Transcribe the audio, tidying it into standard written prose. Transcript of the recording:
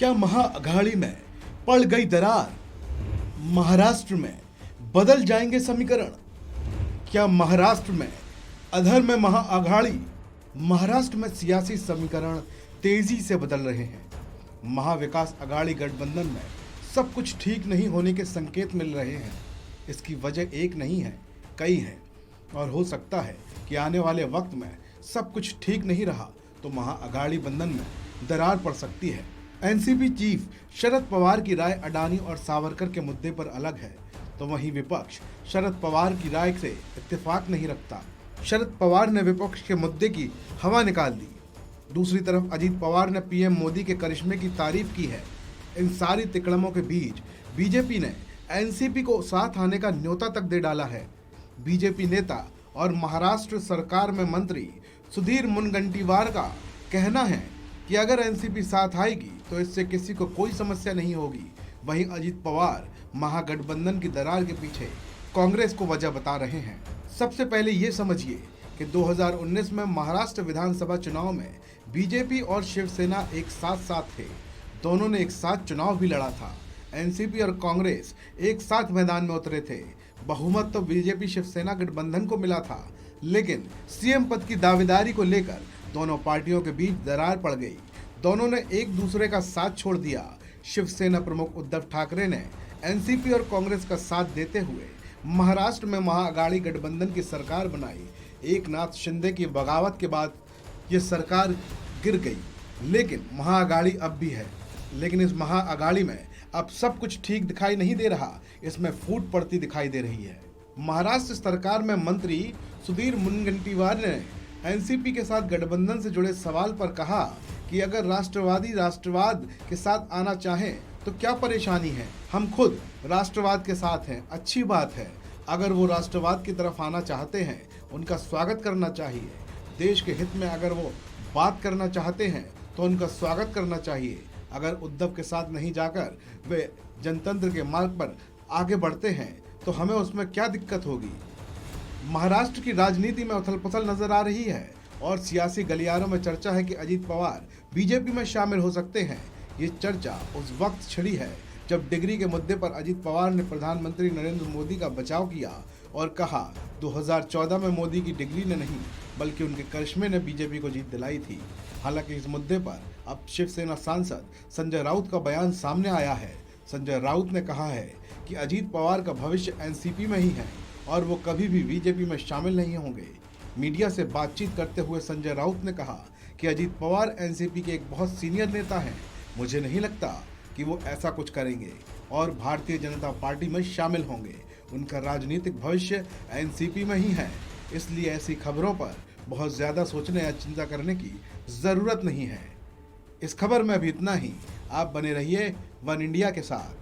क्या महाअघाड़ी में पड़ गई दरार? महाराष्ट्र में बदल जाएंगे समीकरण? क्या महाराष्ट्र में अधर में महाअघाड़ी? महाराष्ट्र में सियासी समीकरण तेजी से बदल रहे हैं। महाविकास अघाड़ी गठबंधन में सब कुछ ठीक नहीं होने के संकेत मिल रहे हैं। इसकी वजह एक नहीं है, कई हैं, और हो सकता है कि आने वाले वक्त में सब कुछ ठीक नहीं रहा तो महाअघाड़ी बंधन में दरार पड़ सकती है। एनसीपी चीफ शरद पवार की राय अडानी और सावरकर के मुद्दे पर अलग है, तो वहीं विपक्ष शरद पवार की राय से इत्तेफाक नहीं रखता। शरद पवार ने विपक्ष के मुद्दे की हवा निकाल दी। दूसरी तरफ अजीत पवार ने पीएम मोदी के करिश्मे की तारीफ की है। इन सारी तिकड़मों के बीच बीजेपी ने एनसीपी को साथ आने का न्योता तक दे डाला है। बीजेपी नेता और महाराष्ट्र सरकार में मंत्री सुधीर मुनगंटीवार का कहना है कि अगर एनसीपी साथ आएगी तो इससे किसी को कोई समस्या नहीं होगी। वहीं अजीत पवार महागठबंधन की दरार के पीछे कांग्रेस को वजह बता रहे हैं। सबसे पहले ये समझिए कि 2019 में महाराष्ट्र विधानसभा चुनाव में बीजेपी और शिवसेना एक साथ थे। दोनों ने एक साथ चुनाव भी लड़ा था। एनसीपी और कांग्रेस एक साथ मैदान में उतरे थे। बहुमत तो बीजेपी शिवसेना गठबंधन को मिला था, लेकिन सीएम पद की दावेदारी को लेकर दोनों पार्टियों के बीच दरार पड़ गई। दोनों ने एक दूसरे का साथ छोड़ दिया। शिवसेना प्रमुख उद्धव ठाकरे ने एनसीपी और कांग्रेस का साथ देते हुए महाराष्ट्र में महाअघाड़ी गठबंधन की सरकार बनाई। एकनाथ शिंदे की बगावत के बाद ये सरकार गिर गई, लेकिन महाअघाड़ी अब भी है। लेकिन इस महाअघाड़ी में अब सब कुछ ठीक दिखाई नहीं दे रहा, इसमें फूट पड़ती दिखाई दे रही है। महाराष्ट्र सरकार में मंत्री सुधीर मुनगंटीवार ने एनसीपी के साथ गठबंधन से जुड़े सवाल पर कहा कि अगर राष्ट्रवादी राष्ट्रवाद के साथ आना चाहें तो क्या परेशानी है? हम खुद राष्ट्रवाद के साथ हैं, अच्छी बात है। अगर वो राष्ट्रवाद की तरफ आना चाहते हैं, उनका स्वागत करना चाहिए। देश के हित में अगर वो बात करना चाहते हैं तो उनका स्वागत करना चाहिए। अगर उद्धव के साथ नहीं जाकर वे जनतंत्र के मार्ग पर आगे बढ़ते हैं तो हमें उसमें क्या दिक्कत होगी? महाराष्ट्र की राजनीति में उथल पुथल नजर आ रही है और सियासी गलियारों में चर्चा है कि अजीत पवार बीजेपी में शामिल हो सकते हैं। ये चर्चा उस वक्त छिड़ी है जब डिग्री के मुद्दे पर अजीत पवार ने प्रधानमंत्री नरेंद्र मोदी का बचाव किया और कहा 2014 में मोदी की डिग्री ने नहीं बल्कि उनके करिश्मे ने बीजेपी को जीत दिलाई थी। हालांकि इस मुद्दे पर अब शिवसेना सांसद संजय राउत का बयान सामने आया है। संजय राउत ने कहा है कि अजीत पवार का भविष्य एनसीपी में ही है और वो कभी भी बीजेपी में शामिल नहीं होंगे। मीडिया से बातचीत करते हुए संजय राउत ने कहा कि अजीत पवार एनसीपी के एक बहुत सीनियर नेता हैं। मुझे नहीं लगता कि वो ऐसा कुछ करेंगे और भारतीय जनता पार्टी में शामिल होंगे। उनका राजनीतिक भविष्य एनसीपी में ही है, इसलिए ऐसी खबरों पर बहुत ज़्यादा सोचने या चिंता करने की ज़रूरत नहीं है। इस खबर में अभी इतना ही। आप बने रहिए वन इंडिया के साथ।